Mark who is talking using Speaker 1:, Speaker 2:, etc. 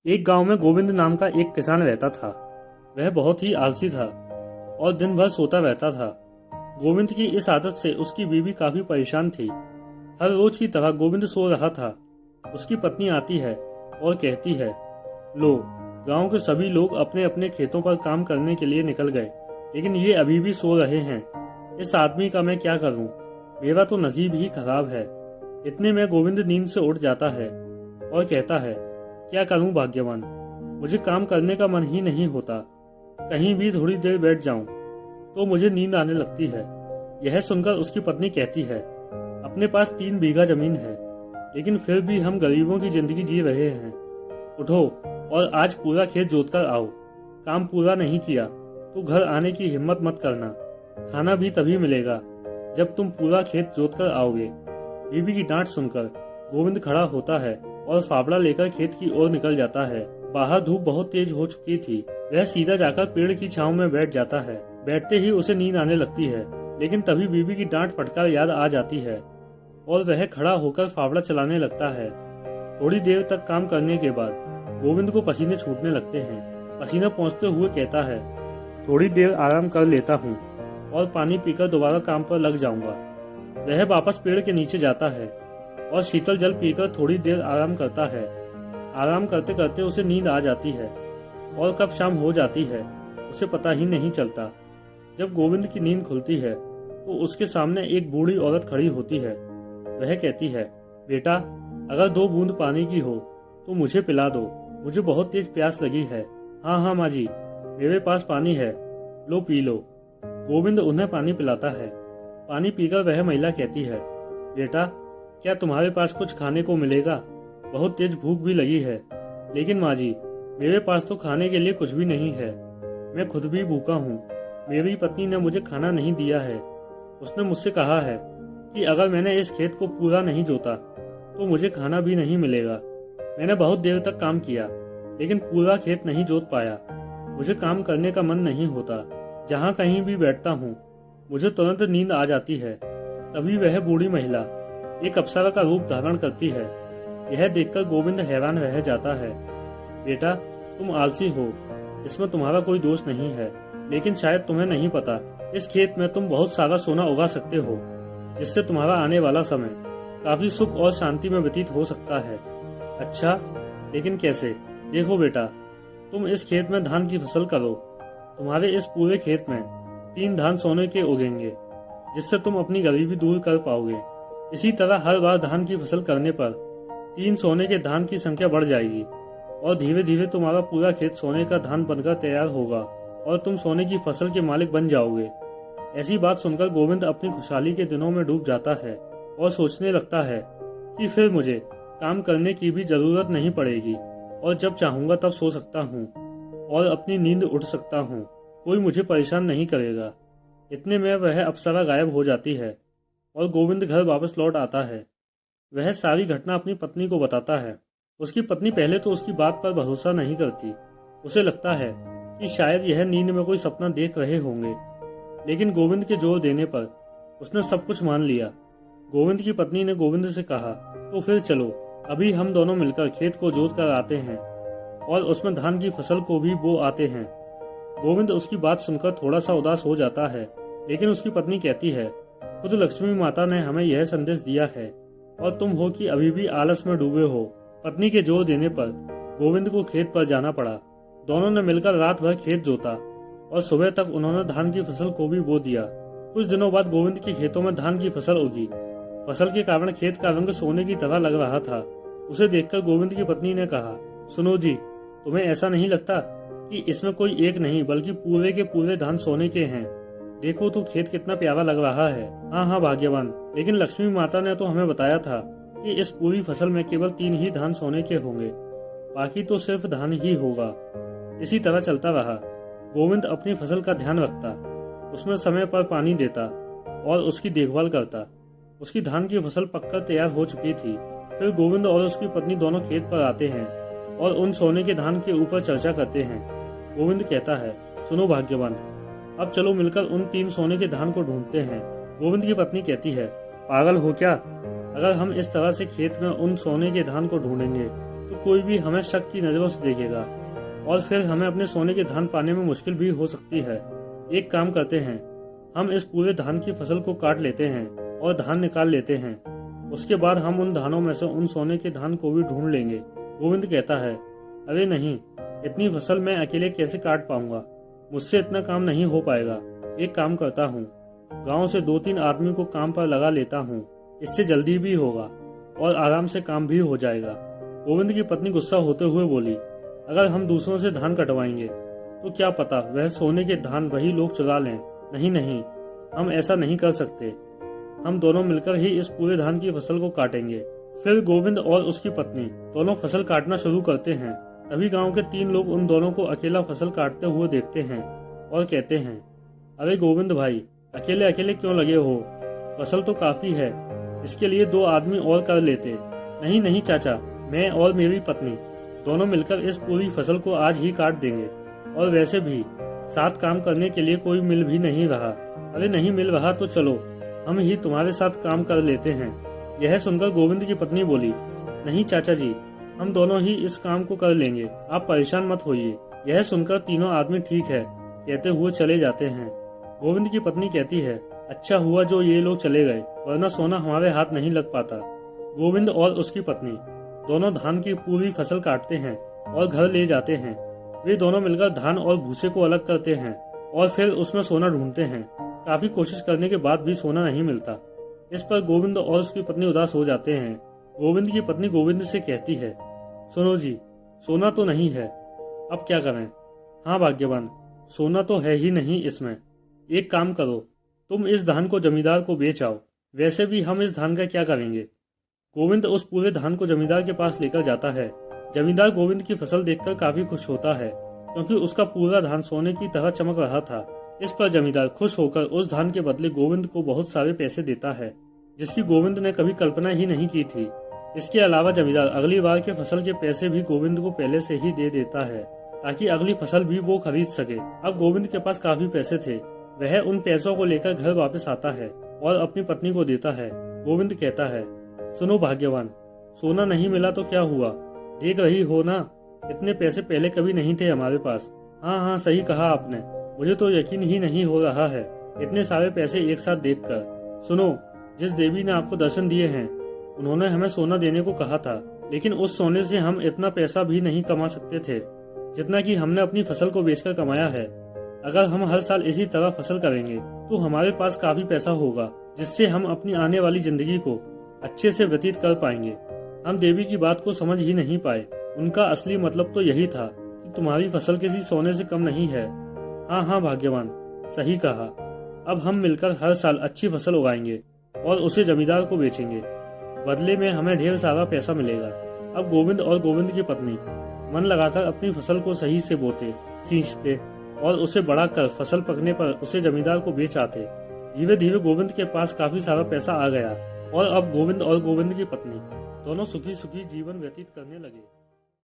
Speaker 1: एक गांव में गोविंद नाम का एक किसान रहता था। वह बहुत ही आलसी था और दिन भर सोता रहता था। गोविंद की इस आदत से उसकी बीवी काफी परेशान थी। हर रोज की तरह गोविंद सो रहा था। उसकी पत्नी आती है और कहती है, लो, गांव के सभी लोग अपने अपने खेतों पर काम करने के लिए निकल गए, लेकिन ये अभी भी सो रहे हैं। इस आदमी का मैं क्या करूं? मेरा तो नसीब ही खराब है। इतने में गोविंद नींद से उठ जाता है और कहता है, क्या करूं भाग्यवान, मुझे काम करने का मन ही नहीं होता। कहीं भी थोड़ी देर बैठ जाऊं तो मुझे नींद आने लगती है। यह सुनकर उसकी पत्नी कहती है, अपने पास 3 बीघा जमीन है, लेकिन फिर भी हम गरीबों की जिंदगी जी रहे हैं। उठो और आज पूरा खेत जोत कर आओ। काम पूरा नहीं किया तो घर आने की हिम्मत मत करना। खाना भी तभी मिलेगा जब तुम पूरा खेत जोत कर आओगे। बीवी की डांट सुनकर गोविंद खड़ा होता है और फावड़ा लेकर खेत की ओर निकल जाता है। बाहर धूप बहुत तेज हो चुकी थी। वह सीधा जाकर पेड़ की छांव में बैठ जाता है। बैठते ही उसे नींद आने लगती है, लेकिन तभी बीवी की डांट फटकार याद आ जाती है और वह खड़ा होकर फावड़ा चलाने लगता है। थोड़ी देर तक काम करने के बाद गोविंद को पसीने छूटने लगते हैं। पसीना पहुंचते हुए कहता है, थोड़ी देर आराम कर लेता हूँ और पानी पीकर दोबारा काम पर लग जाऊंगा। वह वापस पेड़ के नीचे जाता है और शीतल जल पीकर थोड़ी देर आराम करता है। आराम करते करते उसे नींद आ जाती है और कब शाम हो जाती है उसे पता ही नहीं चलता। जब गोविंद की नींद खुलती है तो उसके सामने एक बूढ़ी औरत खड़ी होती है। वह कहती है, बेटा, अगर 2 बूंद पानी की हो तो मुझे पिला दो, मुझे बहुत तेज प्यास लगी है। हाँ हाँ माँ जी, मेरे पास पानी है, लो पी लो। गोविंद उन्हें पानी पिलाता है। पानी पीकर वह महिला कहती है, बेटा, क्या तुम्हारे पास कुछ खाने को मिलेगा? बहुत तेज भूख भी लगी है। लेकिन माँ जी, मेरे पास तो खाने के लिए कुछ भी नहीं है। मैं खुद भी भूखा हूँ। मेरी पत्नी ने मुझे खाना नहीं दिया है। उसने मुझसे कहा है कि अगर मैंने इस खेत को पूरा नहीं जोता तो मुझे खाना भी नहीं मिलेगा। मैंने बहुत देर तक काम किया, लेकिन पूरा खेत नहीं जोत पाया। मुझे काम करने का मन नहीं होता। जहाँ कहीं भी बैठता हूँ मुझे तुरंत नींद आ जाती है। तभी वह बूढ़ी महिला एक अप्सरा का रूप धारण करती है। यह देखकर गोविंद हैरान रह जाता है। बेटा, तुम आलसी हो, इसमें तुम्हारा कोई दोष नहीं है, लेकिन शायद तुम्हें नहीं पता, इस खेत में तुम बहुत सारा सोना उगा सकते हो, जिससे तुम्हारा आने वाला समय काफी सुख और शांति में व्यतीत हो सकता है। अच्छा, लेकिन कैसे? देखो बेटा, तुम इस खेत में धान की फसल करो। तुम्हारे इस पूरे खेत में 3 धान सोने के उगेंगे, जिससे तुम अपनी गरीबी दूर कर पाओगे। इसी तरह हर बार धान की फसल करने पर 3 सोने के धान की संख्या बढ़ जाएगी और धीरे धीरे तुम्हारा पूरा खेत सोने का धान बनकर तैयार होगा और तुम सोने की फसल के मालिक बन जाओगे। ऐसी बात सुनकर गोविंद अपनी खुशहाली के दिनों में डूब जाता है और सोचने लगता है कि फिर मुझे काम करने की भी जरूरत नहीं पड़ेगी और जब चाहूंगा तब सो सकता हूँ और अपनी नींद उठ सकता हूँ। कोई मुझे परेशान नहीं करेगा। इतने में वह अप्सरा गायब हो जाती है और गोविंद घर वापस लौट आता है। वह सारी घटना अपनी पत्नी को बताता है। उसकी पत्नी पहले तो उसकी बात पर भरोसा नहीं करती। उसे लगता है कि शायद यह नींद में कोई सपना देख रहे होंगे, लेकिन गोविंद के जोर देने पर उसने सब कुछ मान लिया। गोविंद की पत्नी ने गोविंद से कहा, तो फिर चलो, अभी हम दोनों मिलकर खेत को जोत कर आते हैं और उसमें धान की फसल को भी बो आते हैं। गोविंद उसकी बात सुनकर थोड़ा सा उदास हो जाता है, लेकिन उसकी पत्नी कहती है, खुद लक्ष्मी माता ने हमें यह संदेश दिया है और तुम हो कि अभी भी आलस में डूबे हो। पत्नी के जोर देने पर गोविंद को खेत पर जाना पड़ा। दोनों ने मिलकर रात भर खेत जोता और सुबह तक उन्होंने धान की फसल को भी बो दिया। कुछ दिनों बाद गोविंद के खेतों में धान की फसल उगी। फसल के कारण खेत का रंग सोने की तरह लग रहा था। उसे देखकर गोविंद की पत्नी ने कहा, सुनो जी, तुम्हें ऐसा नहीं लगता कि इसमें कोई एक नहीं बल्कि पूरे के पूरे धान सोने के हैं? देखो तो खेत कितना प्यारा लग रहा है। हाँ हाँ भाग्यवान, लेकिन लक्ष्मी माता ने तो हमें बताया था कि इस पूरी फसल में केवल 3 ही धान सोने के होंगे, बाकी तो सिर्फ धान ही होगा। इसी तरह चलता रहा। गोविंद अपनी फसल का ध्यान रखता, उसमें समय पर पानी देता और उसकी देखभाल करता। उसकी धान की फसल पककर तैयार हो चुकी थी। फिर गोविंद और उसकी पत्नी दोनों खेत पर आते हैं और उन सोने के धान के ऊपर चर्चा करते हैं। गोविंद कहता है, सुनो भाग्यवान, अब चलो मिलकर उन 3 सोने के धान को ढूंढते हैं। गोविंद की पत्नी कहती है, पागल हो क्या? अगर हम इस तरह से खेत में उन सोने के धान को ढूंढेंगे तो कोई भी हमें शक की नज़रों से देखेगा और फिर हमें अपने सोने के धान पाने में मुश्किल भी हो सकती है। एक काम करते हैं, हम इस पूरे धान की फसल को काट लेते हैं और धान निकाल लेते हैं। उसके बाद हम उन धानों में से उन सोने के धान को भी ढूंढ लेंगे। गोविंद कहता है, अरे नहीं, इतनी फसल मैं अकेले कैसे काट पाऊंगा, मुझसे इतना काम नहीं हो पाएगा। एक काम करता हूँ, गांव से 2-3 आदमी को काम पर लगा लेता हूँ, इससे जल्दी भी होगा और आराम से काम भी हो जाएगा। गोविंद की पत्नी गुस्सा होते हुए बोली, अगर हम दूसरों से धान कटवाएंगे तो क्या पता वह सोने के धान वही लोग चुरा लें। नहीं नहीं, हम ऐसा नहीं कर सकते। हम दोनों मिलकर ही इस पूरे धान की फसल को काटेंगे। फिर गोविंद और उसकी पत्नी दोनों फसल काटना शुरू करते हैं। तभी गांव के 3 लोग उन दोनों को अकेला फसल काटते हुए देखते हैं और कहते हैं, अरे गोविंद भाई, अकेले अकेले क्यों लगे हो, फसल तो काफी है, इसके लिए 2 आदमी और कर लेते। नहीं नहीं चाचा, मैं और मेरी पत्नी दोनों मिलकर इस पूरी फसल को आज ही काट देंगे। और वैसे भी साथ काम करने के लिए कोई मिल भी नहीं रहा। अरे नहीं मिल रहा तो चलो हम ही तुम्हारे साथ काम कर लेते हैं। यह सुनकर गोविंद की पत्नी बोली, नहीं चाचा जी, हम दोनों ही इस काम को कर लेंगे, आप परेशान मत होइए। यह सुनकर तीनों आदमी ठीक है कहते हुए चले जाते हैं। गोविंद की पत्नी कहती है, अच्छा हुआ जो ये लोग चले गए, वरना सोना हमारे हाथ नहीं लग पाता। गोविंद और उसकी पत्नी दोनों धान की पूरी फसल काटते हैं और घर ले जाते हैं। वे दोनों मिलकर धान और भूसे को अलग करते हैं और फिर उसमें सोना ढूंढते हैं। काफी कोशिश करने के बाद भी सोना नहीं मिलता। इस पर गोविंद और उसकी पत्नी उदास हो जाते हैं। गोविंद की पत्नी गोविंद से कहती है, सुनो जी, सोना तो नहीं है, अब क्या करें। हाँ भाग्यवान, सोना तो है ही नहीं इसमें। एक काम करो, तुम इस धान को जमींदार को बेच आओ, वैसे भी हम इस धान का क्या करेंगे। गोविंद उस पूरे धान को जमींदार के पास लेकर जाता है। जमींदार गोविंद की फसल देखकर काफी खुश होता है, क्योंकि उसका पूरा धान सोने की तरह चमक रहा था। इस पर जमींदार खुश होकर उस धान के बदले गोविंद को बहुत सारे पैसे देता है, जिसकी गोविंद ने कभी कल्पना ही नहीं की थी। इसके अलावा जमींदार अगली बार के फसल के पैसे भी गोविंद को पहले से ही दे देता है, ताकि अगली फसल भी वो खरीद सके। अब गोविंद के पास काफी पैसे थे। वह उन पैसों को लेकर घर वापस आता है और अपनी पत्नी को देता है। गोविंद कहता है, सुनो भाग्यवान, सोना नहीं मिला तो क्या हुआ, देख रही हो ना, इतने पैसे पहले कभी नहीं थे हमारे पास। हाँ हाँ, सही कहा आपने, मुझे तो यकीन ही नहीं हो रहा है इतने सारे पैसे एक साथ देखकर। सुनो, जिस देवी ने आपको दर्शन दिए हैं, उन्होंने हमें सोना देने को कहा था, लेकिन उस सोने से हम इतना पैसा भी नहीं कमा सकते थे जितना कि हमने अपनी फसल को बेचकर कमाया है। अगर हम हर साल इसी तरह फसल करेंगे तो हमारे पास काफी पैसा होगा, जिससे हम अपनी आने वाली जिंदगी को अच्छे से व्यतीत कर पाएंगे। हम देवी की बात को समझ ही नहीं पाए। उनका असली मतलब तो यही था कि तुम्हारी फसल किसी सोने से कम नहीं है। हाँ हाँ भाग्यवान, सही कहा। अब हम मिलकर हर साल अच्छी फसल उगाएंगे और उसे जमींदार को बेचेंगे, बदले में हमें ढेर सारा पैसा मिलेगा। अब गोविंद और गोविंद की पत्नी मन लगाकर अपनी फसल को सही से बोते, सींचते और उसे बड़ा कर फसल पकने पर उसे जमींदार को बेच आते। धीरे धीरे गोविंद के पास काफी सारा पैसा आ गया और अब गोविंद और गोविंद की पत्नी दोनों सुखी सुखी जीवन व्यतीत करने लगे।